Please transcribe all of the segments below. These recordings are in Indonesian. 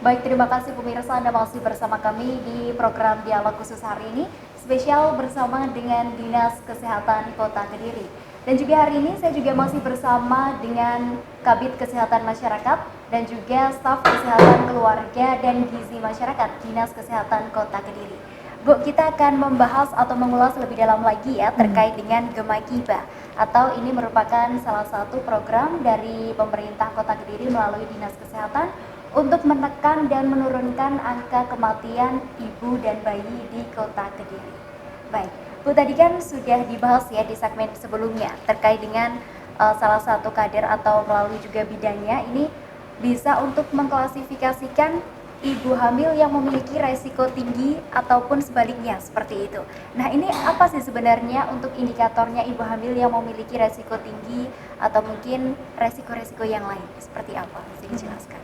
Baik, terima kasih pemirsa, Anda masih bersama kami di program Dialog Khusus hari ini, spesial bersama dengan Dinas Kesehatan Kota Kediri. Dan juga hari ini saya juga masih bersama dengan Kabid Kesehatan Masyarakat dan juga staf Kesehatan Keluarga dan Gizi Masyarakat Dinas Kesehatan Kota Kediri. Bu, kita akan membahas atau mengulas lebih dalam lagi ya terkait dengan Gemah Gibah, atau ini merupakan salah satu program dari pemerintah Kota Kediri melalui Dinas Kesehatan untuk menekan dan menurunkan angka kematian ibu dan bayi di Kota Kediri. Baik, Bu, tadi kan sudah dibahas ya di segmen sebelumnya terkait dengan salah satu kader atau melalui juga bidangnya ini bisa untuk mengklasifikasikan ibu hamil yang memiliki resiko tinggi ataupun sebaliknya seperti itu. Nah, ini apa sih sebenarnya untuk indikatornya ibu hamil yang memiliki resiko tinggi atau mungkin resiko-resiko yang lain seperti apa? Bisa dijelaskan?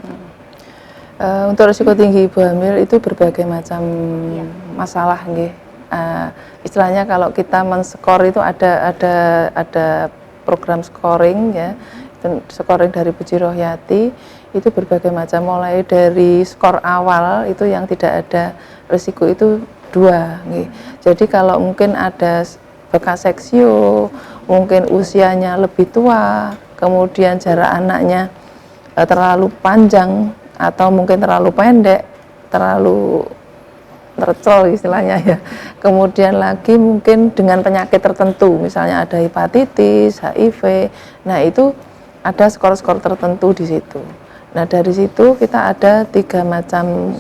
Untuk risiko tinggi ibu hamil itu berbagai macam masalah, nggih. Istilahnya kalau kita men-skor itu ada program scoring ya, scoring dari Bu Cirohyati itu berbagai macam, mulai dari skor awal itu yang tidak ada risiko itu 2, nggih. Jadi kalau mungkin ada bekas seksio, mungkin usianya lebih tua, kemudian jarak anaknya terlalu panjang atau mungkin terlalu pendek, terlalu tercol istilahnya ya. Kemudian lagi mungkin dengan penyakit tertentu, misalnya ada hepatitis, HIV. Nah, itu ada skor-skor tertentu di situ. Nah, dari situ kita ada 3 macam,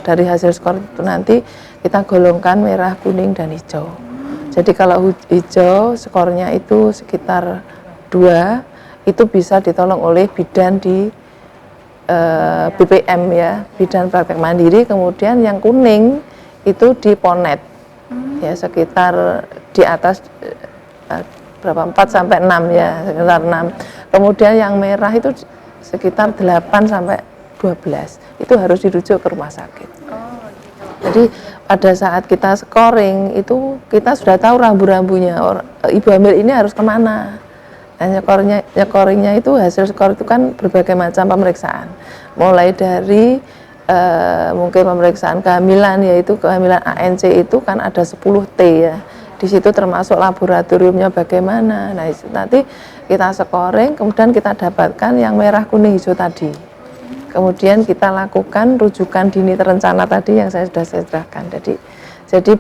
dari hasil skor itu nanti kita golongkan merah, kuning, dan hijau. Jadi kalau hijau skornya itu sekitar 2, itu bisa ditolong oleh bidan di BPM ya, bidan praktek mandiri. Kemudian yang kuning itu di Ponet ya, sekitar di atas berapa, 4 sampai 6 ya, sekitar 6. Kemudian yang merah itu sekitar 8 sampai 12, itu harus dirujuk ke rumah sakit. Jadi pada saat kita scoring itu kita sudah tahu rambu-rambunya ibu hamil ini harus kemana. Dan nyekoringnya itu hasil skor itu kan berbagai macam pemeriksaan, mulai dari mungkin pemeriksaan kehamilan, yaitu kehamilan ANC itu kan ada 10T ya, di situ termasuk laboratoriumnya bagaimana. Nah, itu nanti kita scoring, kemudian kita dapatkan yang merah, kuning, hijau tadi, kemudian kita lakukan rujukan dini terencana tadi yang saya sudah ceritakan. Jadi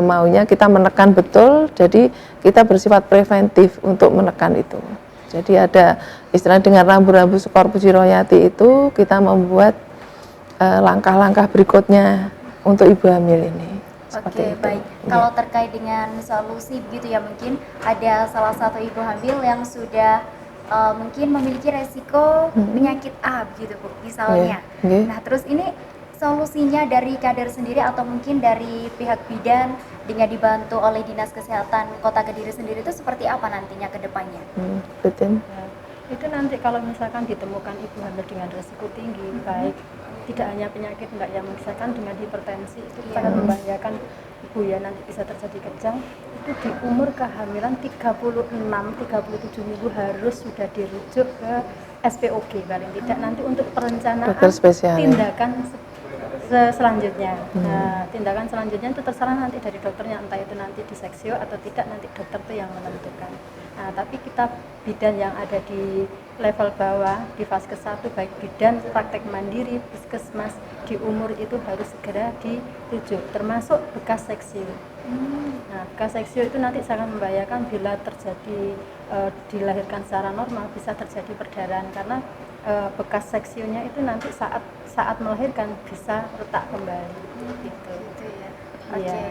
maunya kita menekan betul, jadi kita bersifat preventif untuk menekan itu. Jadi ada istilah dengan rambu-rambu skor Bu Cirohyati itu kita membuat langkah-langkah berikutnya untuk ibu hamil ini. Oke, baik. Kalau terkait dengan solusi begitu ya, mungkin ada salah satu ibu hamil yang sudah mungkin memiliki resiko penyakit A begitu Bu, misalnya. Nah, terus ini solusinya dari kader sendiri atau mungkin dari pihak bidan dengan dibantu oleh Dinas Kesehatan Kota Kediri sendiri itu seperti apa nantinya ke depannya? Betul. Ya, itu nanti kalau misalkan ditemukan ibu hamil dengan resiko tinggi, baik tidak hanya penyakit Mbak, yang misalkan dengan hipertensi itu sangat membahayakan ibu ya, nanti bisa terjadi kejang. Itu di umur kehamilan 36-37 minggu harus sudah dirujuk ke SPOG paling tidak, nanti untuk perencanaan tindakan selanjutnya. Nah, tindakan selanjutnya itu terserah nanti dari dokternya, entah itu nanti diseksio atau tidak, nanti dokter itu yang menentukan. Nah, tapi kita bidan yang ada di level bawah, di Vaskes 1, baik bidan praktek mandiri, puskesmas, di umur itu harus segera dirujuk, termasuk bekas seksio. Nah, bekas seksio itu nanti sangat membahayakan bila terjadi dilahirkan secara normal, bisa terjadi perdarahan karena bekas seksionya itu nanti saat melahirkan bisa retak kembali gitu ya. Oke.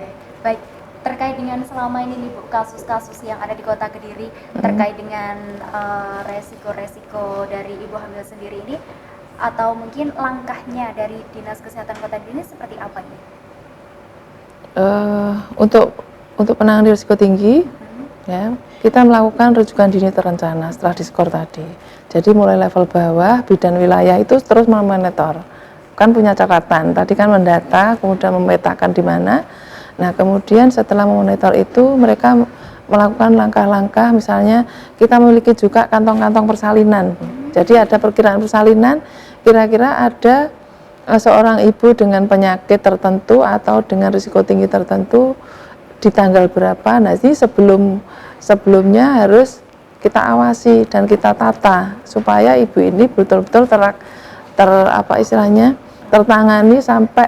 Baik, terkait dengan selama ini nih Bu, kasus-kasus yang ada di Kota Kediri terkait dengan resiko-resiko dari ibu hamil sendiri ini, atau mungkin langkahnya dari Dinas Kesehatan Kota Kediri ini seperti apa ini? Untuk penanganan risiko tinggi ya, kita melakukan rujukan dini terencana setelah diskor tadi. Jadi mulai level bawah, bidan wilayah itu terus memonitor. Kan punya catatan, tadi kan mendata, kemudian memetakan di mana. Nah, kemudian setelah memonitor itu mereka melakukan langkah-langkah, misalnya kita memiliki juga kantong-kantong persalinan. Jadi ada perkiraan persalinan, kira-kira ada seorang ibu dengan penyakit tertentu atau dengan risiko tinggi tertentu di tanggal berapa, nanti sebelumnya harus kita awasi dan kita tata supaya ibu ini betul-betul tertangani sampai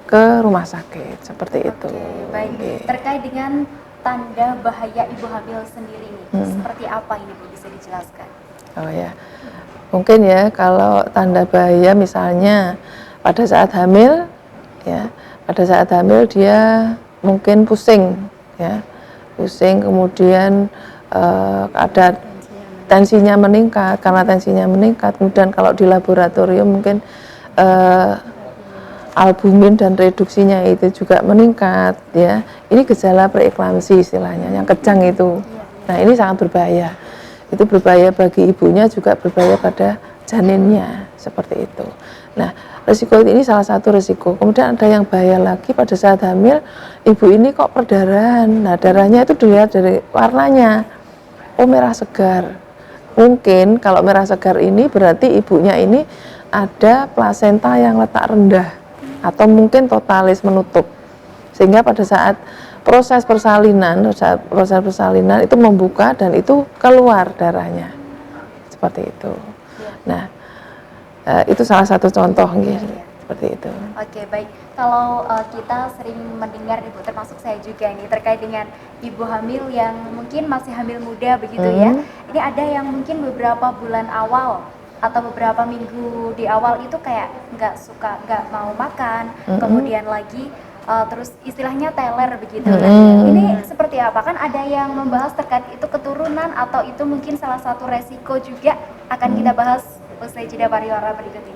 ke rumah sakit seperti itu. Baik. Oke. Terkait dengan tanda bahaya ibu hamil sendiri nih, seperti apa ini Bu, bisa dijelaskan? Oh ya, mungkin ya kalau tanda bahaya misalnya pada saat hamil, ya pada saat hamil dia mungkin pusing, ya pusing, kemudian ada tensinya meningkat. Karena tensinya meningkat, kemudian kalau di laboratorium mungkin albumin dan reduksinya itu juga meningkat, ya ini gejala preeklamsi istilahnya, yang kejang itu. Nah ini sangat berbahaya, itu berbahaya bagi ibunya, juga berbahaya pada janinnya, seperti itu. Nah risiko ini salah satu risiko. Kemudian ada yang bahaya lagi pada saat hamil, ibu ini kok perdarahan. Nah darahnya itu dilihat dari warnanya, oh merah segar. Mungkin kalau merah segar ini berarti ibunya ini ada plasenta yang letak rendah atau mungkin totalis menutup, sehingga pada saat proses persalinan itu membuka dan itu keluar darahnya seperti itu. Nah itu salah satu contoh gitu, seperti itu. Oke, baik. Kalau kita sering mendengar Ibu, termasuk saya juga nih, terkait dengan ibu hamil yang mungkin masih hamil muda begitu ya. Ini ada yang mungkin beberapa bulan awal atau beberapa minggu di awal itu kayak nggak mau makan, kemudian lagi terus istilahnya teler begitu. Nah, ini seperti apa? Kan ada yang membahas terkait itu keturunan atau itu mungkin salah satu resiko juga, akan kita bahas usai jeda pariwara berikut ini.